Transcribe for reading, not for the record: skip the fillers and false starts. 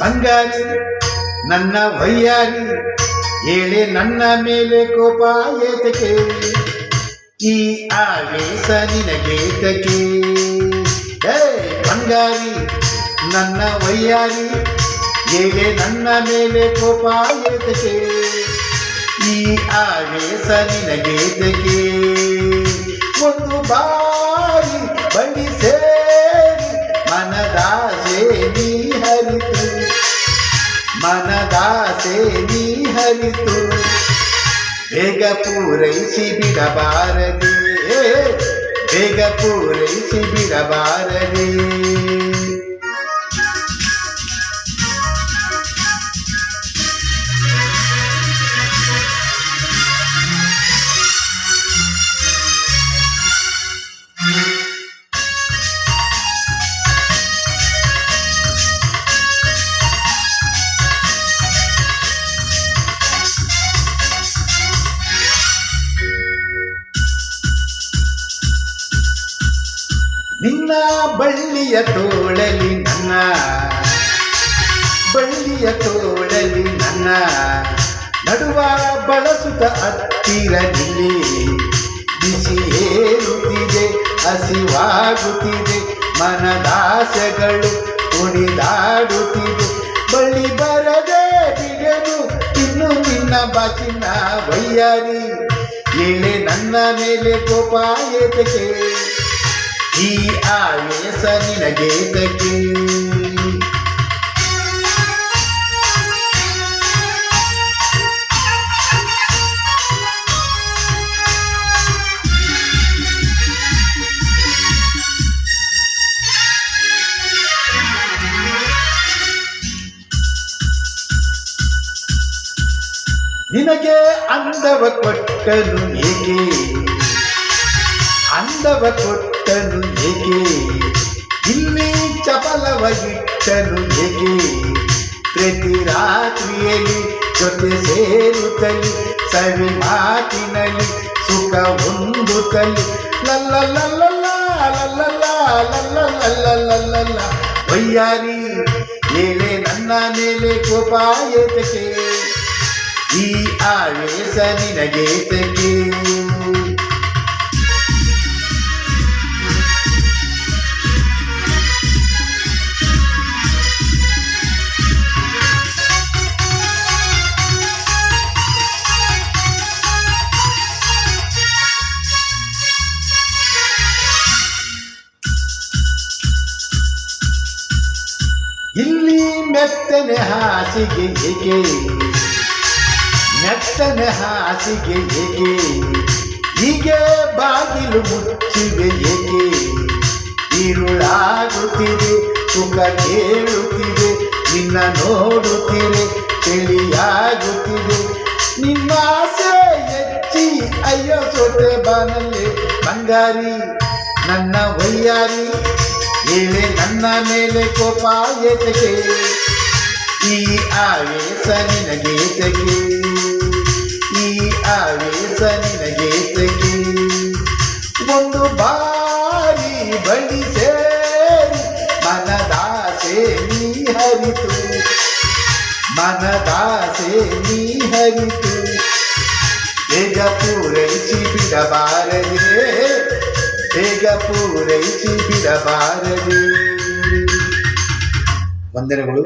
ಬಂಗಾರಿ ನನ್ನ ವಯ್ಯಾರಿ, ಹೇಳೆ ನನ್ನ ಮೇಲೆ ಕೋಪ ಏತಕ್ಕೆ, ಈ ಆವೇಶ ನಿನಗೇತಕ್ಕೆ. ಬಂಗಾರಿ ನನ್ನ ವಯ್ಯಾರಿ, ಹೇಳೆ ನನ್ನ ಮೇಲೆ ಕೋಪ ಏತಕ್ಕೆ, ಈ ಆವೇಶ ನಿನಗೇತಕ್ಕೆ. ಒಂದು ಬಾರಿ ಬಳಿ ಸೇರಿ ಮನದಾಸೆ ನೀ ಹರಿತು, ಮನದಾಸೆ ನೀ ಹರಿತು, ಬೇಗ ಪೂರೈಸಿ ಬಿಡಬಾರದೆ, ಬೇಗ ಪೂರೈಸಿ ಬಿಡಬಾರದೆ. ನಿನ್ನ ಬಳ್ಳಿಯ ತೋಳಲಿ ನನ್ನ, ಬಳ್ಳಿಯ ತೋಳಲಿ ನನ್ನ, ನಡುವ ಬಳಸುತ್ತ ಹತ್ತಿರ ನಿಲ್ಲಿ, ಬಿಸಿ ಏರುತ್ತಿದೆ ಹಸಿವಾಗುತ್ತಿದೆ, ಮನದಾಸೆಗಳು ಕುಣಿದಾಡುತ್ತಿದೆ, ಬಳ್ಳಿ ಬರದೆ ಬಿಡಲು ಇನ್ನು ನಿನ್ನ ಬಾಚಿನ ವಯ್ಯಾರಿ, ಏಳೆ ನನ್ನ ಮೇಲೆ ಕೋಪ ಏತಕ್ಕೆ, ಈ ಆವೇಶ ನಿನಗೇತಕ್ಕೆ. ನಿನಗೆ ಅಂದವ ಕೊಟ್ಟನು ಏಕೆ, ಅಂದವ ಕೊಟ್ಟನು ಏಕೆ, ಇಲ್ಲಿ ಚಪಲವಾಗಿಟ್ಟನು ಏಕೆ, ಪ್ರತಿ ರಾತ್ರಿಯಲ್ಲಿ ಜೊತೆ ಸೇರುತ್ತಲಿ, ಸವಿ ಮಾತಿನಲ್ಲಿ ಸುಖ ಹೊಂದುತ್ತಲಿ, ಲಲ್ಲಲ್ಲ ಲಲ್ಲಲ್ಲ ವಯ್ಯಾರಿ, ಏಳೆ ನನ್ನ ಮೇಲೆ ಕೋಪ ಏತಕ್ಕೆ, ಈ ಆವೇಶ ನಿನಗೇತಕ್ಕೆ. ಇಲ್ಲಿ ಮೆತ್ತನೆ ಹಾಸಿಗೆ ಏಕೆ, ಮೆತ್ತನೆ ಹಾಸಿಗೆ ಏಕೆ, ಹೀಗೆ ಬಾಗಿಲು ಮುಚ್ಚಿವೆ ಏಕೆ, ഇരുಳಾಗುತ್ತಿದೆ ಸುಖ ಕೇಳುತ್ತಿದೆ, ನಿನ್ನ ನೋಡುತ್ತಿರೆ ತಿಳಿಯಾಗುತ್ತಿದೆ, ನಿನ್ನ ಆಸೆ ಹೆಚ್ಚಿ ಅಯ್ಯೋ ಸೋತೆ ಬಾನಲ್ಲಿ ಬಂಗಾರಿ ನನ್ನ ವಯ್ಯಾರಿ, ಏಳೆ ನನ್ನ ಮೇಲೆ ಕೋಪ ಏತಕ್ಕೆ, ಈ ಆವೇಶ ನಿನಗೇತಕ್ಕೆ, ಈ ಆವೇಶ ನಿನಗೇತಕ್ಕೆ. ಒಂದು ಬಾರಿ ಬಳಿ ಸೇರಿ ಮನದಾಸೆ ನೀ ಹರಿತು, ಮನದಾಸೆ ನೀ ಹರಿತು, ಬೇಗ ಪೂರೈಸಿ ಬಿಡಬಾರದೆ, ಬೇಗ ಪೂರೈಸಿ ಬಿಡಬಾರದೆ. ವಂದನೆಗಳು.